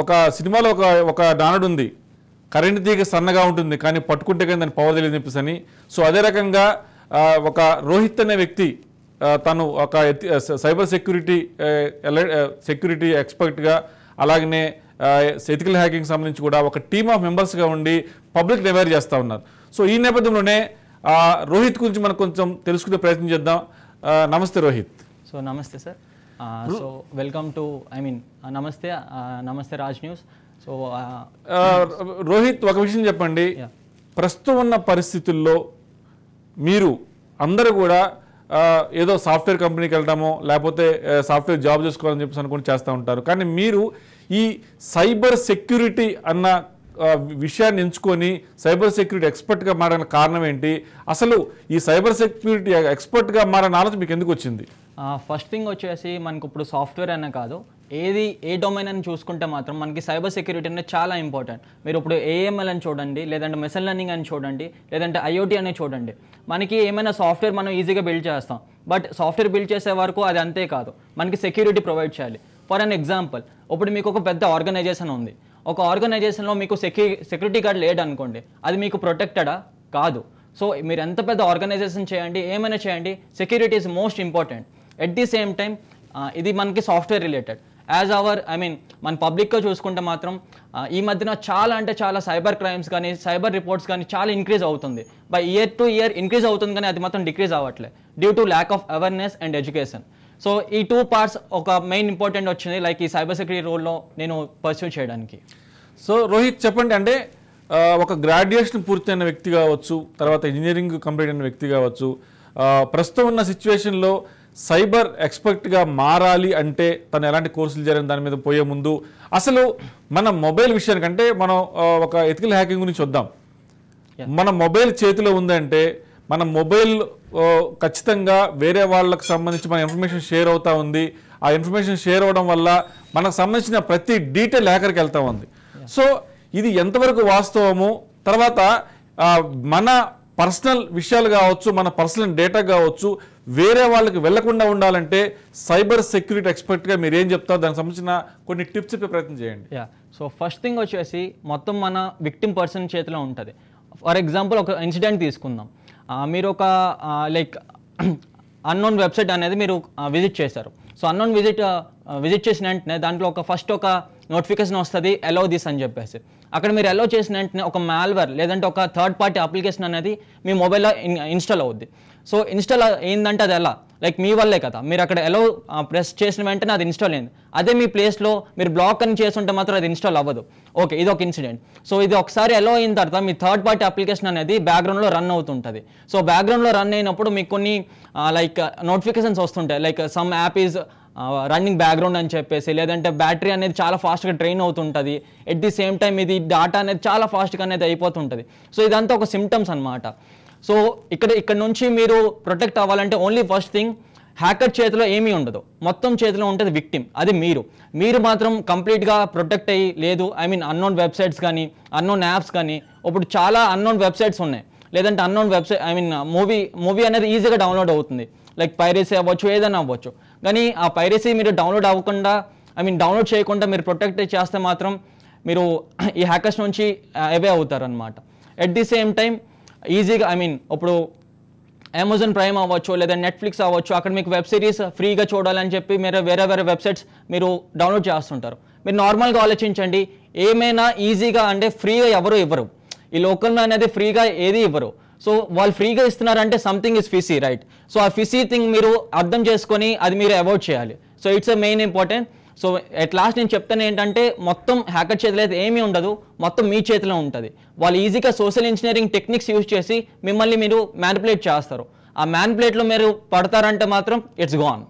ఒక సినిమాలో ఒక నానుడు ఉంది, కరెంట్ తీగ సన్నగా ఉంటుంది కానీ పట్టుకుంటే కానీ దాని పవర్ తెలియదు చెప్పేసి అని. సో అదే రకంగా ఒక రోహిత్ అనే వ్యక్తి తను ఒక సైబర్ సెక్యూరిటీ ఎక్స్పర్ట్గా, అలాగనే ఎథికల్ హ్యాకింగ్ సంబంధించి కూడా ఒక టీమ్ ఆఫ్ మెంబర్స్గా ఉండి పబ్లిక్ అవేర్ చేస్తూ ఉన్నారు. సో ఈ నేపథ్యంలోనే రోహిత్ గురించి మనం కొంచెం తెలుసుకునే ప్రయత్నం చేద్దాం. నమస్తే రోహిత్. సో నమస్తే సార్. సో వెల్కమ్ టు నమస్తే రాజ్ న్యూస్. సో రోహిత్, ఒక విషయం చెప్పండి. ప్రస్తుతం ఉన్న పరిస్థితుల్లో మీరు అందరూ కూడా ఏదో సాఫ్ట్వేర్ కంపెనీకి వెళ్ళడమో లేకపోతే సాఫ్ట్వేర్ జాబ్ చేసుకోవాలని చెప్పేసి అనుకుని చేస్తూ ఉంటారు. కానీ మీరు ఈ సైబర్ సెక్యూరిటీ అన్న విషయాన్ని ఎంచుకొని సైబర్ సెక్యూరిటీ ఎక్స్పర్ట్గా మారిన కారణం ఏంటి? అసలు ఈ సైబర్ సెక్యూరిటీ ఎక్స్పర్ట్గా మారిన ఆలోచన మీకు ఎందుకు వచ్చింది? ఫస్ట్ థింగ్ వచ్చేసి మనకు ఇప్పుడు సాఫ్ట్వేర్ అనే కాదు, ఏ డొమైన్ అని చూసుకుంటే మాత్రం మనకి సైబర్ సెక్యూరిటీ అనేది చాలా ఇంపార్టెంట్. మీరు ఇప్పుడు ఏఎంఎల్ అని చూడండి, లేదంటే మెషిన్ లెర్నింగ్ అని చూడండి, లేదంటే ఐఓటీ అని చూడండి. మనకి ఏమైనా సాఫ్ట్వేర్ మనం ఈజీగా బిల్డ్ చేస్తాం, బట్ సాఫ్ట్వేర్ బిల్డ్ చేసే వరకు అది అంతే కాదు, మనకి సెక్యూరిటీ ప్రొవైడ్ చేయాలి. ఫర్ అన్ ఎగ్జాంపుల్, ఇప్పుడు మీకు ఒక పెద్ద ఆర్గనైజేషన్ ఉంది. ఒక ఆర్గనైజేషన్లో మీకు సెక్యూరిటీ గార్డ్ లేడు అనుకోండి, అది మీకు ప్రొటెక్టెడా? కాదు. సో మీరు ఎంత పెద్ద ఆర్గనైజేషన్ చేయండి, ఏమైనా చేయండి, security is most important. At the same time ఇది మనకి సాఫ్ట్వేర్ రిలేటెడ్. మన పబ్లిక్గా చూసుకుంటే మాత్రం ఈ మధ్యన చాలా అంటే చాలా సైబర్ క్రైమ్స్ కానీ సైబర్ రిపోర్ట్స్ కానీ చాలా ఇంక్రీజ్ అవుతుంది. By year to year increase అవుతుంది, కానీ అది మాత్రం డిక్రీజ్ అవ్వట్లేదు due to lack of awareness and education. So ఈ 2 parts ఒక మెయిన్ ఇంపార్టెంట్ వచ్చింది లైక్ ఈ సైబర్ సెక్యూరిటీ రోల్లో నేను పర్సూ చేయడానికి. సో రోహిత్ చెప్పండి, అంటే ఒక గ్రాడ్యుయేషన్ పూర్తయిన వ్యక్తి కావచ్చు, తర్వాత ఇంజనీరింగ్ కంప్లీట్ అయిన వ్యక్తి కావచ్చు, ప్రస్తుతం ఉన్న సిచ్యువేషన్లో సైబర్ ఎక్స్పర్ట్గా మారాలి అంటే తను ఎలాంటి కోర్సులు చేయాలని దాని మీద పోయే ముందు అసలు మన మొబైల్ విషయానికంటే మనం ఒక ఎథికల్ హ్యాకింగ్ గురించి వద్దాం. మన మొబైల్ చేతిలో ఉందంటే మన మొబైల్ ఖచ్చితంగా వేరే వాళ్ళకి సంబంధించి మన ఇన్ఫర్మేషన్ షేర్ అవుతూ ఉంది. ఆ ఇన్ఫర్మేషన్ షేర్ అవ్వడం వల్ల మనకు సంబంధించిన ప్రతి డీటెయిల్ హ్యాకర్కి వెళ్తూ ఉంది. సో ఇది ఎంతవరకు వాస్తవము, తర్వాత మన పర్సనల్ విషయాలు కావచ్చు, మన పర్సనల్ డేటా కావచ్చు, వేరే వాళ్ళకి వెళ్లకుండా ఉండాలంటే సైబర్ సెక్యూరిటీ ఎక్స్పర్ట్గా మీరు ఏం చెప్తారు? దానికి సంబంధించిన కొన్ని టిప్స్ చెప్పే ప్రయత్నం చేయండి. సో ఫస్ట్ థింగ్ వచ్చేసి మొత్తం మన విక్టిమ్ పర్సన్ చేతిలో ఉంటుంది. ఫర్ ఎగ్జాంపుల్ ఒక ఇన్సిడెంట్ తీసుకుందాం. మీరు ఒక లైక్ అన్నోన్ వెబ్సైట్ అనేది మీరు విజిట్ చేశారు. సో అన్నోన్ విజిట్ చేసిన వెంటనే దాంట్లో ఫస్ట్ ఒక నోటిఫికేషన్ వస్తుంది, అలౌ దిస్ అని చెప్పేసి. అక్కడ మీరు అలౌ చేసిన వెంటనే ఒక మాల్వేర్ లేదంటే ఒక థర్డ్ పార్టీ అప్లికేషన్ అనేది మీ మొబైల్లో ఇన్స్టాల్ అవుద్ది. సో ఇన్స్టాల్ అయిందంటే అది ఎలా, లైక్ మీ వల్లే కదా, మీరు అక్కడ అలౌ ప్రెస్ చేసిన వెంటనే అది ఇన్స్టాల్ అయింది. అదే మీ ప్లేస్లో మీరు బ్లాక్ అని చేస్తుంటే మాత్రం అది ఇన్స్టాల్ అవ్వదు. ఓకే, ఇది ఒక ఇన్సిడెంట్. సో ఇది ఒకసారి అలౌ అయిన తర్వాత మీ థర్డ్ పార్టీ అప్లికేషన్ అనేది బ్యాక్గ్రౌండ్లో రన్ అవుతుంటుంది. సో బ్యాక్గ్రౌండ్లో రన్ అయినప్పుడు మీకు కొన్ని లైక్ నోటిఫికేషన్స్ వస్తుంటాయి, like some app is running background అని చెప్పేసి, లేదంటే బ్యాటరీ అనేది చాలా ఫాస్ట్గా ట్రైన్ అవుతుంటుంది. ఎట్ ది సేమ్ టైం ఇది డేటా అనేది చాలా ఫాస్ట్గా అనేది అయిపోతుంటుంది. సో ఇదంతా ఒక సిమ్టమ్స్ అనమాట. సో ఇక్కడ నుంచి మీరు ప్రొటెక్ట్ అవ్వాలంటే ఓన్లీ ఫస్ట్ థింగ్, హ్యాకర్ చేతిలో ఏమీ ఉండదు, మొత్తం చేతిలో ఉంటుంది విక్టిమ్, అది మీరు మాత్రం కంప్లీట్గా ప్రొటెక్ట్ అయ్యి లేదు. అన్నోన్ వెబ్సైట్స్ కానీ అన్నోన్ యాప్స్ కానీ, ఇప్పుడు చాలా అన్నోన్ వెబ్సైట్స్ ఉన్నాయి, లేదంటే అన్నోన్ వెబ్సైట్ మూవీ అనేది ఈజీగా డౌన్లోడ్ అవుతుంది, లైక్ పైరసీ అవ్వచ్చు, ఏదైనా అవ్వచ్చు. కానీ ఆ పైరసీ మీరు డౌన్లోడ్ అవ్వకుండా డౌన్లోడ్ చేయకుండా మీరు ప్రొటెక్ట్ చేస్తే మాత్రం మీరు ఈ హ్యాకర్స్ నుంచి అవే అవుతారనమాట. ఎట్ ది సేమ్ టైం ఈజీగా ఇప్పుడు అమెజాన్ ప్రైమ్ అవ్వచ్చు లేదా నెట్ఫ్లిక్స్ అవ్వచ్చు, అక్కడ మీకు వెబ్ సిరీస్ ఫ్రీగా చూడాలని చెప్పి మీరు వేరే వెబ్సైట్స్ మీరు డౌన్లోడ్ చేస్తుంటారు. మీరు నార్మల్గా ఆలోచించండి, ఏమైనా ఈజీగా అంటే ఫ్రీగా ఎవరు ఇవ్వరు, ఈ లోకల్లో అనేది ఫ్రీగా ఏది ఇవ్వరు. సో వాళ్ళు ఫ్రీగా ఇస్తున్నారంటే సంథింగ్ ఇస్ ఫిసీ, రైట్? సో ఆ ఫిసీ థింగ్ మీరు అర్థం చేసుకొని అది మీరు అవాయిడ్ చేయాలి. So it's a main important. So at last నేను చెప్తాను ఏంటంటే, మొత్తం హ్యాకర్ చేతిలో అయితే ఏమీ ఉండదు, మొత్తం మీ చేతిలో ఉంటుంది. వాళ్ళు ఈజీగా సోషల్ ఇంజనీరింగ్ టెక్నిక్స్ యూజ్ చేసి మిమ్మల్ని మీరు మ్యానిపులేట్ చేస్తారు. ఆ మ్యానిపులేట్లో మీరు పడతారంటే మాత్రం ఇట్స్ గాన్.